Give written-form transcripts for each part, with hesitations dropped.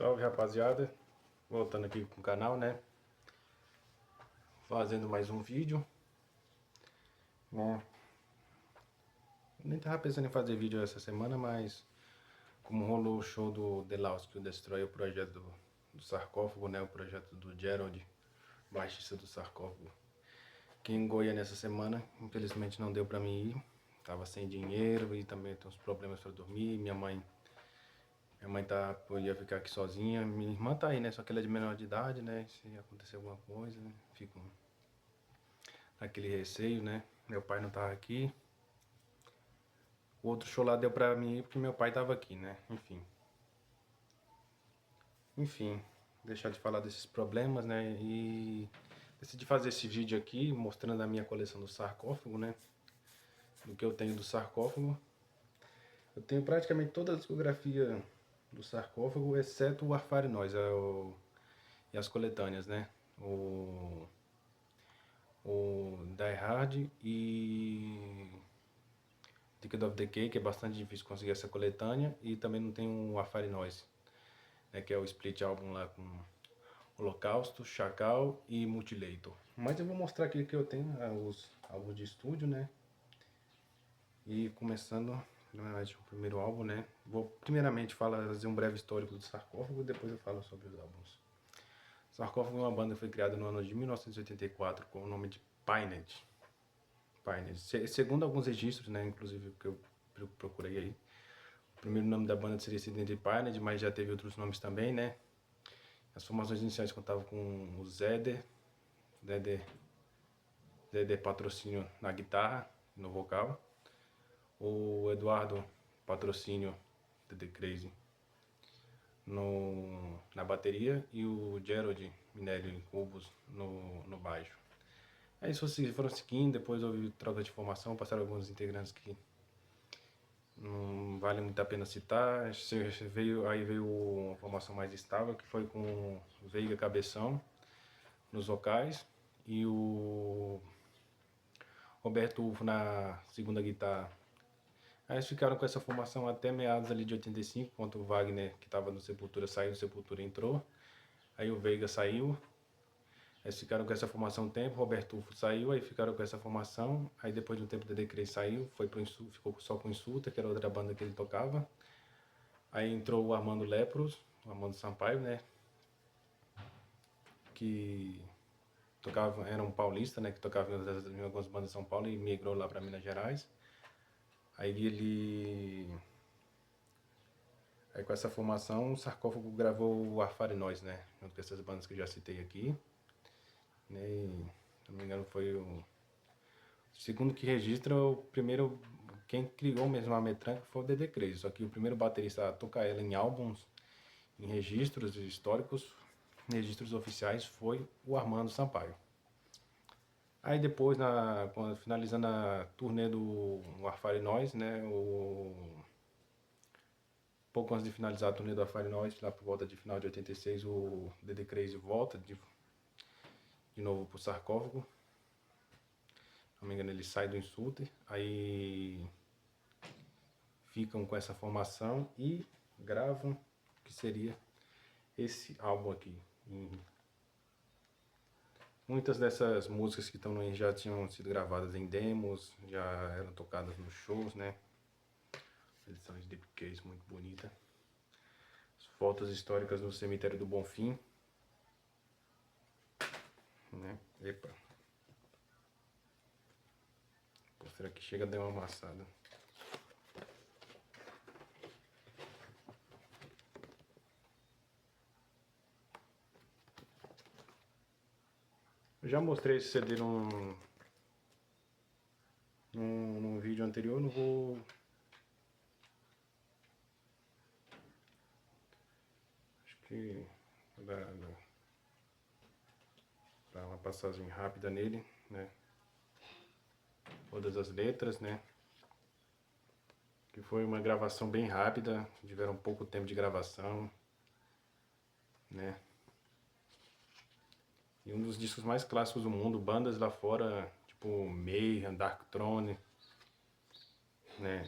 Salve, rapaziada, voltando aqui com o canal, né, fazendo mais um vídeo. Bom, eu nem tava pensando em fazer vídeo essa semana, mas como rolou o show do The Lost que Destroy, o projeto do sarcófago, né, o projeto do Gerald, baixista do sarcófago, que em Goiânia nessa semana, infelizmente não deu pra mim ir, tava sem dinheiro e também tem uns problemas pra dormir. Minha mãe ia ficar aqui sozinha. Minha irmã tá aí, né? Só que ela é de menor de idade, né? Se acontecer alguma coisa, né? Fico naquele receio, né? Meu pai não tava aqui. O outro show lá deu pra mim ir porque meu pai tava aqui, né? Enfim, deixar de falar desses problemas, né? E decidi fazer esse vídeo aqui mostrando a minha coleção do sarcófago, né? Do que eu tenho do sarcófago. Eu tenho praticamente toda a discografia do sarcófago, exceto o Arfarinóis e as coletâneas, né? O Die Hard e Ticket of Decay, que é bastante difícil conseguir essa coletânea, e também não tem o Arfarinóis, né? Que é o split álbum lá com Holocausto, Chacal e Mutilator. Mas eu vou mostrar aqui que eu tenho os álbuns de estúdio, né? E começando o primeiro álbum, né? Vou primeiramente fazer um breve histórico do sarcófago e depois eu falo sobre os álbuns. Sarcófago é uma banda que foi criada no ano de 1984 com o nome de Pinhead. Segundo alguns registros, né, inclusive que eu procurei aí, o primeiro nome da banda seria Acidente Pinhead, mas já teve outros nomes também, né? As formações iniciais contavam com o Zeder Patrocínio na guitarra, no vocal, o Eduardo Patrocínio, The Crazy, na bateria, e o Gerald Minelli Cubos no baixo. Aí isso foram seguindo, depois houve troca de formação, passaram alguns integrantes que não vale muito a pena citar. Aí veio uma formação mais estável, que foi com o Veiga Cabeção nos vocais e o Roberto Ufo na segunda guitarra. Aí eles ficaram com essa formação até meados ali de 85, quando o Wagner, que estava no Sepultura, saiu do Sepultura e entrou. Aí o Veiga saiu. Eles ficaram com essa formação um tempo, Roberto Ufo saiu, aí ficaram com essa formação. Aí depois de um tempo o Dede Crazy saiu, ficou só com o Insulta, que era outra banda que ele tocava. Aí entrou o Armando Lepros, o Armando Sampaio, né? Que tocava, era um paulista, né? Que tocava em algumas bandas de São Paulo e migrou lá para Minas Gerais. Aí com essa formação o Sarcófago gravou o Arfarinóis, né? Junto com essas bandas que eu já citei aqui. Né? E, se não me engano foi o... Segundo que registra, o primeiro... Quem criou mesmo a Metranca foi o Dede Crazy. Só que o primeiro baterista a tocar ela em álbuns, em registros históricos, registros oficiais, foi o Armando Sampaio. Aí depois, finalizando a turnê do Arfarinóis, né? Pouco antes de finalizar a turnê do Arfarinóis, lá por volta de final de 86, o Dede Crazy volta de novo pro sarcófago. Se não me engano, ele sai do Insulter, aí ficam com essa formação e gravam o que seria esse álbum aqui. Muitas dessas músicas que estão aí já tinham sido gravadas em demos, já eram tocadas nos shows, né? Edições de case muito bonita. As fotos históricas no cemitério do Bonfim, né? Epa. Será que chega a dar uma amassada? Eu já mostrei esse CD num vídeo anterior, não vou... Acho que vou dar uma passadinha rápida nele, né? Todas as letras, né? Que foi uma gravação bem rápida, tiveram pouco tempo de gravação, né? E um dos discos mais clássicos do mundo, bandas lá fora, tipo Mayhem, Darkthrone, né?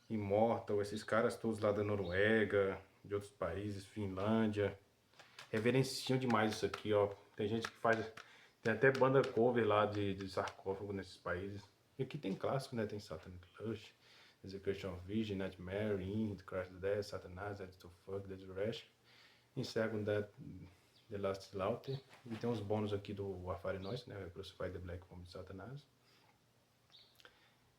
Immortal, esses caras todos lá da Noruega, de outros países, Finlândia, reverenciam demais isso aqui, ó. Tem gente que faz, tem até banda cover lá de sarcófago nesses países. E aqui tem clássico, né? Tem Satanic Lush, Execution of Vision, Nightmare, In, The Crash of Death, Satanás, Dead to Fuck, Dead Rush, In Second Death, The Last Slaughter. E tem uns bônus aqui do Warfare Noise, né? Crucify the Black Home de Satanás.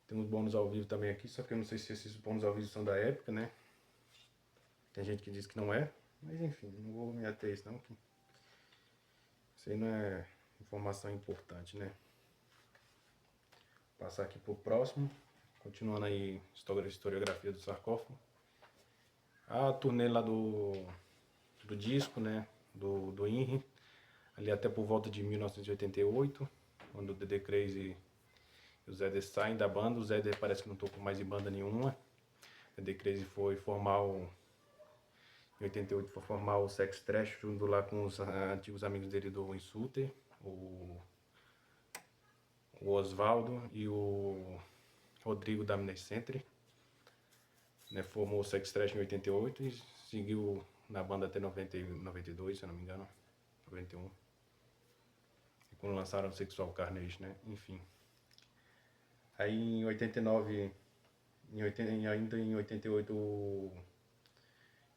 Tem uns bônus ao vivo também aqui, só que eu não sei se esses bônus ao vivo são da época, né? Tem gente que diz que não é, mas enfim, não vou me ater a isso não, que isso aí não é informação importante, né? Vou passar aqui pro próximo, continuando aí historiografia do sarcófago. A turnê lá do disco, né? Do INRI, ali até por volta de 1988, quando o The Crazy e o Zeder saem da banda. O Zeder parece que não tocou mais em banda nenhuma. O The Crazy foi formar em 88 foi formar o Sex Trash junto lá com os antigos amigos dele do Insulter, o Osvaldo e o Rodrigo da Amnescentre. Né, formou o Sex Trash em 88 e seguiu na banda até 92, se eu não me engano, 91. E quando lançaram o Sexual Carnage, né? Enfim. Aí em 89, ainda em 88,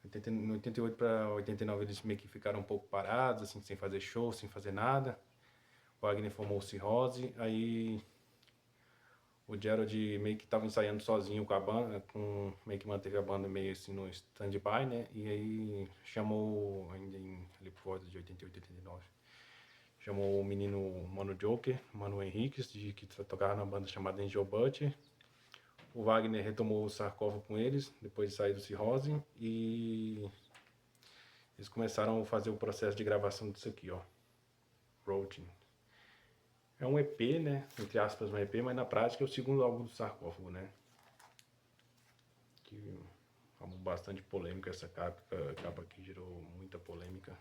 88 para 89 eles meio que ficaram um pouco parados, assim, sem fazer show, sem fazer nada. O Wagner formou o Cirrose, aí o Gerald meio que estava ensaiando sozinho com a banda, meio que manteve a banda meio assim no stand-by, né? E aí chamou, ainda ali por volta de 88, 89, chamou o menino Mano Joker, Mano Henriques, que tocava na banda chamada Angel Butcher. O Wagner retomou o sarcófago com eles, depois de sair do Cirrose, e eles começaram a fazer o processo de gravação disso aqui, ó. Routine. É um EP, né? Entre aspas, um EP, mas na prática é o segundo álbum do sarcófago, né? Que é um álbum bastante polêmico, essa capa aqui gerou muita polêmica.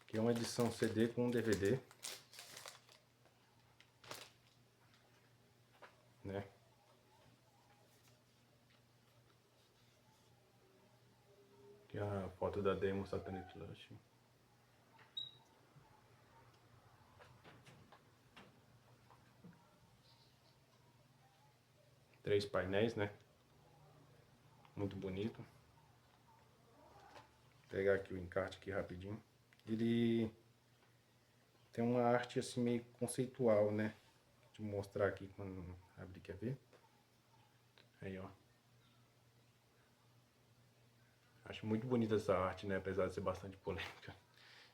Aqui é uma edição CD com um DVD. Né? Aqui é a foto da demo Satanic Lush. Três painéis, né? Muito bonito. Vou pegar aqui o encarte aqui rapidinho. Ele tem uma arte assim meio conceitual, né? Deixa eu mostrar aqui quando abrir, quer ver? Aí, ó. Acho muito bonita essa arte, né? Apesar de ser bastante polêmica.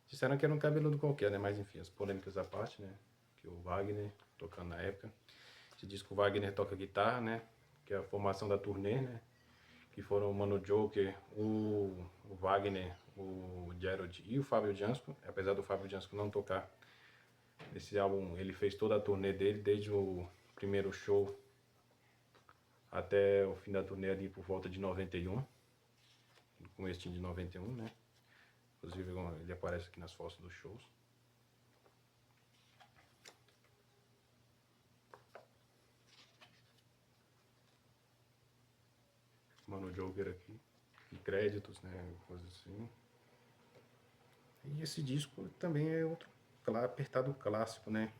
Disseram que era um cabeludo qualquer, né? Mas enfim, as polêmicas à parte, né? Que o Wagner tocando na época. Esse disco o Wagner toca guitarra, né? Que é a formação da turnê, né? Que foram o Mano Joker, o Wagner, o Gerald e o Fábio Jansco. Apesar do Fábio Jansco não tocar nesse álbum, ele fez toda a turnê dele, desde o primeiro show até o fim da turnê ali por volta de 91. No começo de 91, né? Inclusive ele aparece aqui nas fotos dos shows. Mano Joker aqui. E créditos, né? Coisas assim. E esse disco também é outro apertado clássico, né?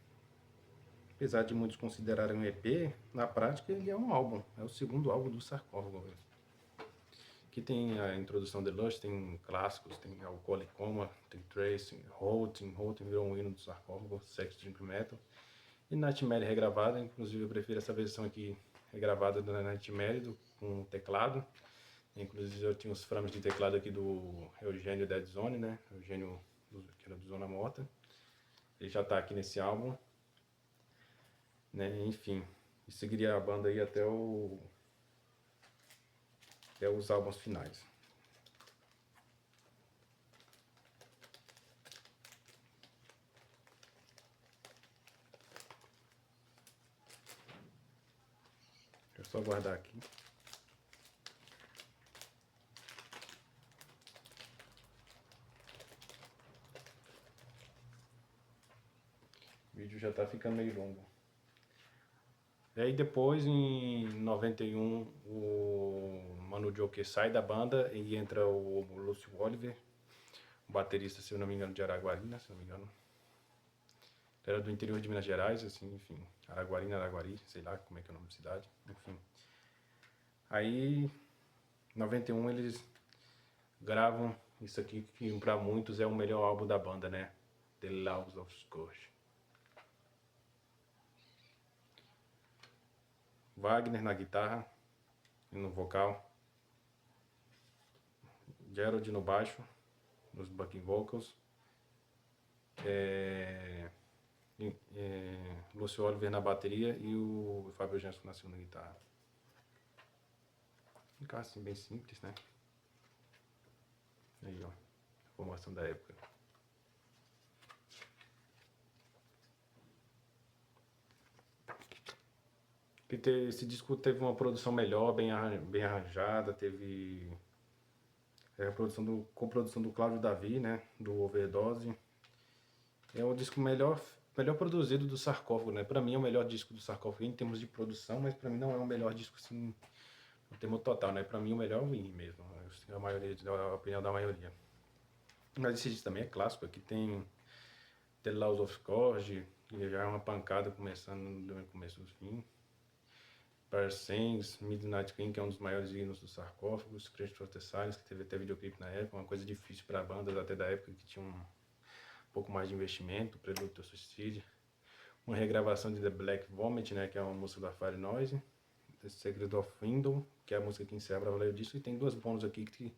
Apesar de muitos considerarem um EP, na prática ele é um álbum. É o segundo álbum do sarcófago. Aqui tem a introdução de Lush, tem clássicos, tem Alcoholic Coma, tem Trace, Holton virou um hino do sarcófago, Sex, Drink, Metal. E Nightmare regravada, inclusive eu prefiro essa versão aqui regravada da Nightmare com teclado. Inclusive eu tinha os frames de teclado aqui do Eugênio Dead Zone, né? Eugênio, que era do Zona Morta. Ele já tá aqui nesse álbum. Né? Enfim, e seguiria a banda aí até os álbuns finais. Deixa eu só guardar aqui. O vídeo já tá ficando meio longo. E aí depois, em 91, o Manu Joker sai da banda e entra o Lúcio Oliver, um baterista, se eu não me engano, de Araguari, se eu não me engano. Ele era do interior de Minas Gerais, assim, enfim. Araguari, sei lá como é que é o nome da cidade, enfim. Aí, em 91, eles gravam isso aqui, que pra muitos é o melhor álbum da banda, né? The Laws of Scourge. Wagner na guitarra e no vocal. Gerald no baixo, nos backing vocals. Lúcio Oliver na bateria e o Fábio Jansko na segunda guitarra. Um carro assim bem simples, né? Aí, ó, a formação da época. Esse disco teve uma produção melhor, bem arranjada, teve coprodução do Cláudio Davi, né? Do Overdose. É o disco melhor produzido do Sarcófago, né? Pra mim é o melhor disco do Sarcófago em termos de produção, mas pra mim não é o melhor disco assim, no termo total, né? Pra mim o melhor é o Winnie mesmo, a opinião da maioria. Mas esse disco também é clássico, aqui tem The Laws of Scourge, que já é uma pancada começando do começo do fim. Parsons, Midnight Queen, que é um dos maiores hinos do Sarcófago, Scratch for the Silence, que teve até videoclipe na época, uma coisa difícil para bandas até da época que tinha um pouco mais de investimento, Prelude to Suicide. Uma regravação de The Black Vomit, né, que é uma música da Fire Noise. The Secret of Window, que é a música que encerra pra valer o disco. E tem duas bônus aqui que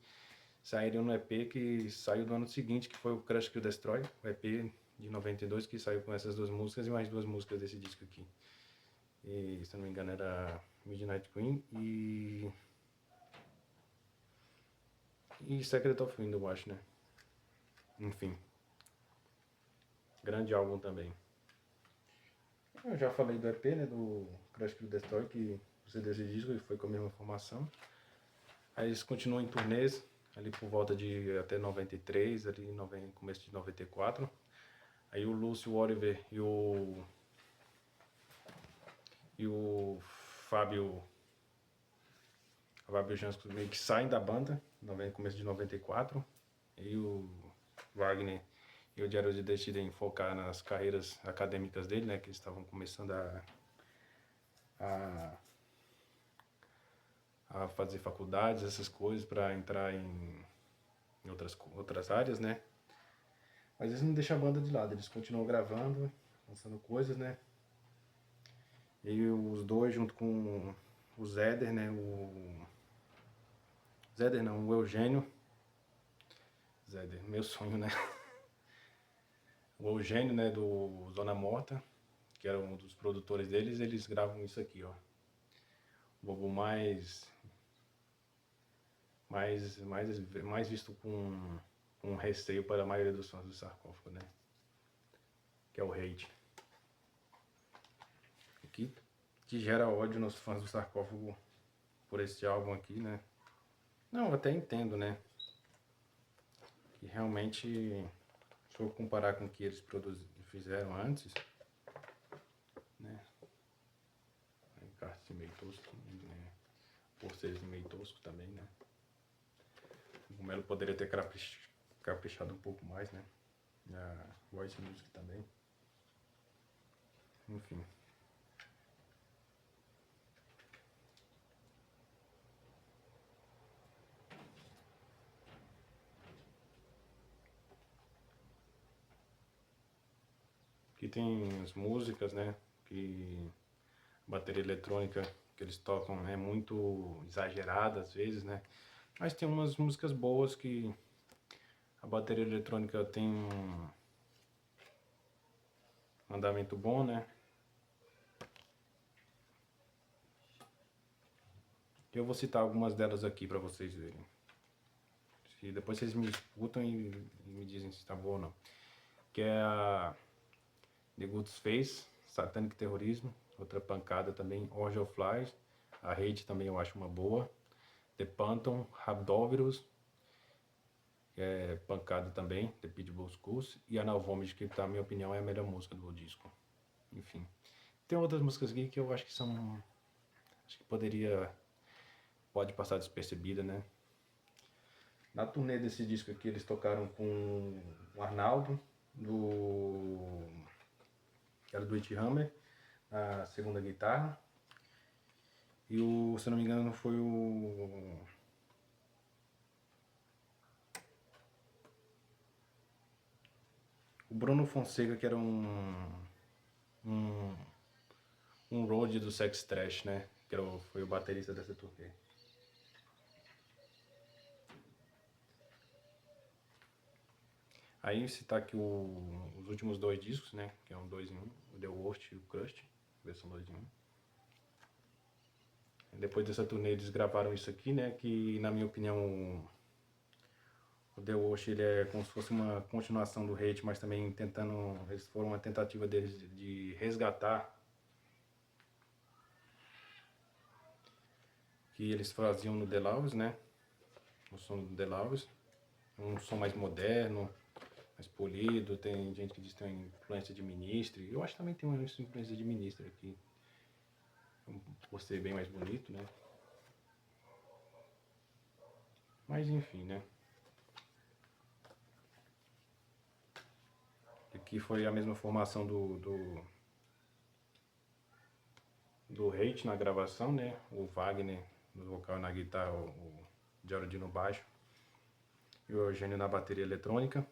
saíram no EP que saiu do ano seguinte, que foi o Crush Kill Destroy, o EP de 92, que saiu com essas duas músicas e mais duas músicas desse disco aqui. E, se eu não me engano, era Midnight Queen e Secret of Window, eu acho, né? Enfim. Grande álbum também. Eu já falei do EP, né? Do Crash Kill Destroy, que você desse disco e foi com a mesma formação. Aí eles continuam em turnês, ali por volta de até 93, ali começo de 94. Aí o Lúcio Oliver e o Fábio Jansko meio que saem da banda, no começo de 94. E o Wagner e o Gerald decidem focar nas carreiras acadêmicas dele, né? Que eles estavam começando a fazer faculdades, essas coisas, para entrar em outras áreas, né? Mas eles não deixam a banda de lado, eles continuam gravando, lançando coisas, né? E os dois, junto com o Zéder, né? O Eugênio. Zéder, meu sonho, né? O Eugênio, né? Do Zona Morta, que era um dos produtores deles, eles gravam isso aqui, ó. O álbum mais visto com receio para a maioria dos fãs do Sarcófago, né? Que é o Hate. Que gera ódio nos fãs do Sarcófago por esse álbum aqui, né? Não, eu até entendo, né? Que realmente, se eu comparar com o que eles fizeram antes, né? Encarte meio tosco, né? Por ser meio tosco também, né? O Melo poderia ter caprichado um pouco mais, né? A Voice Music também. Enfim. Aqui tem as músicas, né? Que a bateria eletrônica que eles tocam é muito exagerada às vezes, né? Mas tem umas músicas boas que a bateria eletrônica tem um andamento bom, né? Eu vou citar algumas delas aqui para vocês verem. Depois vocês me escutam e me dizem se tá bom ou não. Que é a The Good Face, Satanic Terrorismo, outra pancada também, Orgy of Flies, a Hate também eu acho uma boa. The Phantom, Rabdovirus, que é pancada também, The Pitbull Schools, e a Vomit, que na minha opinião é a melhor música do disco. Enfim. tem outras músicas aqui que eu acho que são... Acho que pode passar despercebida, né? Na turnê desse disco aqui, eles tocaram com o Arnaldo, que era do It Hammer, a segunda guitarra. E se eu não me engano, foi o Bruno Fonseca, que era um, um road do Sex Trash, né? Que foi o baterista dessa turnê. Aí citar aqui os últimos 2 discos, né? Que é um 2 em 1, o The Worst e o Crust, versão 2 em 1. Depois dessa turnê eles gravaram isso aqui, né? Que na minha opinião o The Worst ele é como se fosse uma continuação do Hate, mas também eles foram uma tentativa deles de resgatar que eles faziam no The Laws, né? O som do The Laws, um som mais moderno, mais polido. Tem gente que diz que tem influência de Ministry. Eu acho que também tem uma influência de Ministry aqui, por ser bem mais bonito, né? Mas enfim, né? Aqui foi a mesma formação do Hate na gravação, né? O Wagner no vocal, na guitarra, o Gerald no baixo e o Eugênio na bateria eletrônica.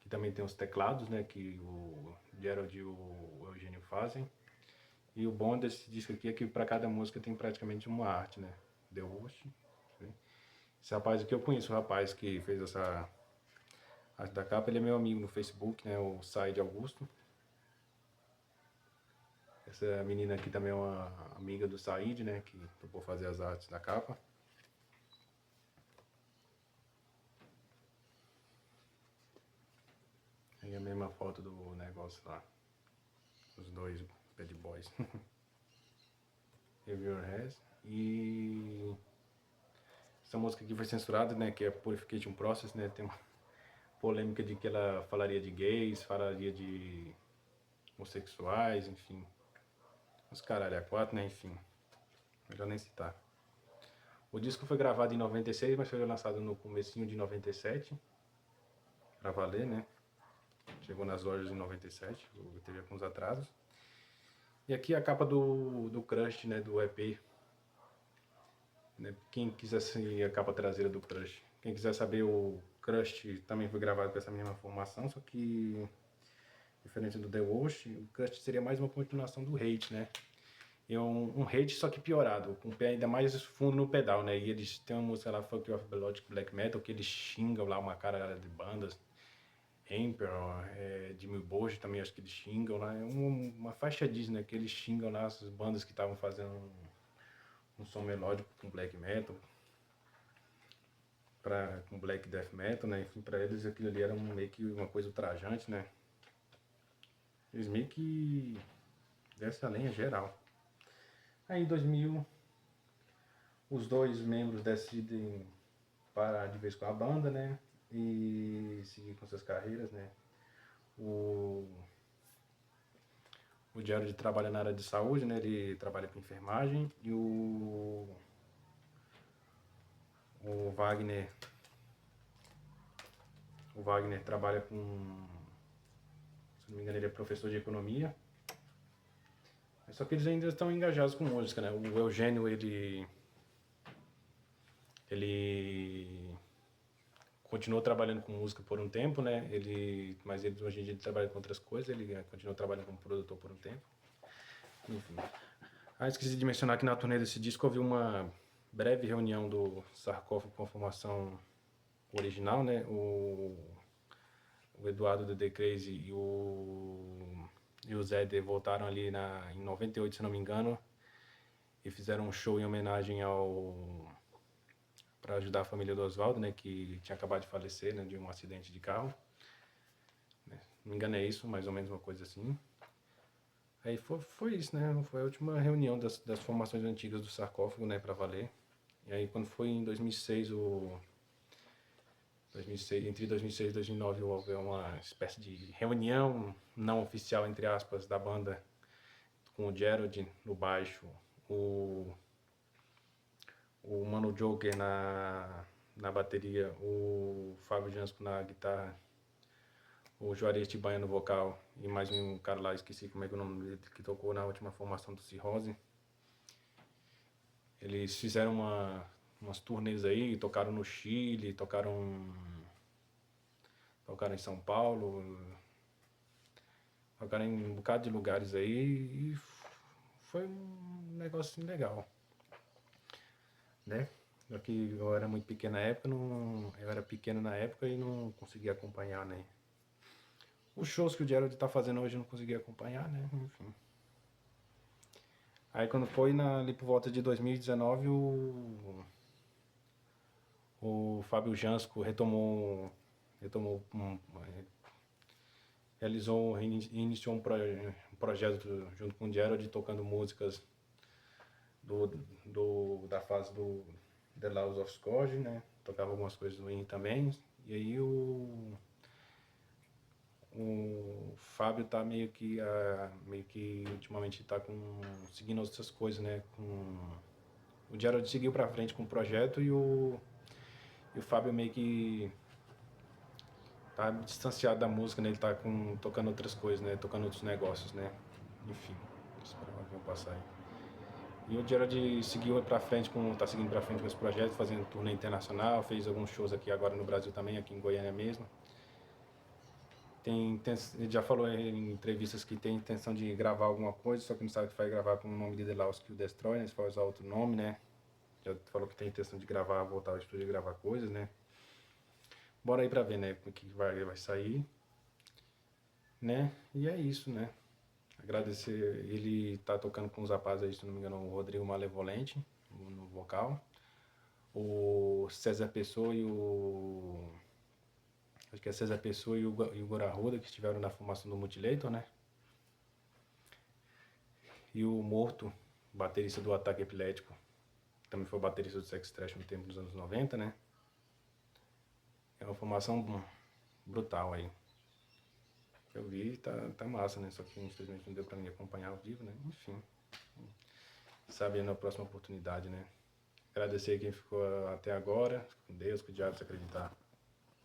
Que também tem os teclados, né? Que o Gerald e o Eugênio fazem. E o bom desse disco aqui é que para cada música tem praticamente uma arte, né? The Worst. Esse rapaz aqui eu conheço, o rapaz que fez essa arte da capa, ele é meu amigo no Facebook, né? O Said Augusto. Essa menina aqui também é uma amiga do Said, né? Que topou fazer as artes da capa. Aí a mesma foto do negócio lá. Os dois bad boys. Have Your Hands. E essa música aqui foi censurada, né? Que é Purification Process, né? Tem uma polêmica de que ela falaria de gays, falaria de homossexuais, enfim. Os caralho a 4, né? Enfim. Melhor nem citar. O disco foi gravado em 96, mas foi lançado no comecinho de 97. Pra valer, né? Chegou nas lojas em 97, teve alguns atrasos. E aqui a capa do Crush, né? Do EP. Né? Quem quiser ser a capa traseira do Crush. Quem quiser saber, o Crush também foi gravado com essa mesma formação, só que diferente do The Worst, o Crush seria mais uma continuação do Hate, né? E um Hate só que piorado, com o pé ainda mais fundo no pedal, né? E eles têm uma música lá, Fuck You Off Melodic Black Metal, que eles xingam lá uma cara de bandas. Emperor, Jimmy Bosch também acho que eles xingam lá. É uma faixa Disney, né? Que eles xingam lá as bandas que estavam fazendo um som melódico com black metal, com black death metal, né? Enfim, pra eles aquilo ali era meio que uma coisa ultrajante, né? Eles meio que descem a lenha geral. Aí em 2000, os dois membros decidem parar de vez com a banda, né? E seguir com suas carreiras, né? O Gerald trabalha na área de saúde, né? Ele trabalha com enfermagem. E o Wagner trabalha com... Se não me engano, ele é professor de economia. Só que eles ainda estão engajados com música, né? O Eugênio, ele continuou trabalhando com música por um tempo, né? Mas hoje em dia ele trabalha com outras coisas, ele continuou trabalhando como produtor por um tempo. Enfim. Esqueci de mencionar que na turnê desse disco houve uma breve reunião do Sarcófago com a formação original, né? O Eduardo do The Crazy e o Zé voltaram ali em 98, se não me engano, e fizeram um show em homenagem para ajudar a família do Oswaldo, né, que tinha acabado de falecer, né, de um acidente de carro. Né? Não me engano, é isso, mais ou menos uma coisa assim. Aí foi isso, né? Foi a última reunião das formações antigas do Sarcófago, né, para valer. E aí quando foi em 2006, entre 2006 e 2009 houve uma espécie de reunião não oficial, entre aspas, da banda com o Gerald no baixo, o, o Mano Joker na bateria, o Fábio Jansco na guitarra, o Juarez Tibanha no vocal e mais um cara lá, esqueci como é que é o nome dele, que tocou na última formação do Cirrose. Eles fizeram umas turnês aí, tocaram no Chile, tocaram em São Paulo, tocaram em um bocado de lugares aí e foi um negócio legal, né? Só que eu era muito pequeno na época, eu era pequeno na época e não conseguia acompanhar, né? Os shows que o Gerald tá fazendo hoje eu não conseguia acompanhar, né? Enfim. Aí quando foi ali por volta de 2019, o Fábio Jansco iniciou um projeto junto com o Gerald, tocando músicas da fase do The Laws of Scourge, né? Tocava algumas coisas do In também. E aí o Fábio tá meio que ultimamente tá seguindo outras coisas, né? O Gerald seguiu pra frente com o projeto e o Fábio meio que tá distanciado da música, né? Ele tá tocando outras coisas, né? Tocando outros negócios, né? Enfim, espero que vão passar aí. E o Gerald tá seguindo pra frente com esse projeto, fazendo turnê internacional, fez alguns shows aqui agora no Brasil também, aqui em Goiânia mesmo. Ele já falou em entrevistas que tem intenção de gravar alguma coisa, só que não sabe que vai gravar com o nome de The Laws Kill Destroy, né? Se for usar outro nome, né? Já falou que tem intenção de gravar, voltar ao estúdio e gravar coisas, né? Bora aí pra ver, né? O que vai sair, né? E é isso, né? Agradecer, ele tá tocando com os rapazes aí, se não me engano, o Rodrigo Malevolente no vocal, o César Pessoa e o... Acho que é César Pessoa e o Gorarruda, que estiveram na formação do Mutilator, né? E o Morto, baterista do Ataque Epilético, também foi baterista do Sex Trash no tempo dos anos 90, né? É uma formação brutal aí. Eu vi e tá massa, né? Só que infelizmente não deu pra me acompanhar ao vivo, né? Enfim. Sabe, na próxima oportunidade, né? Agradecer quem ficou até agora. Com Deus, com o diabo, se acreditar.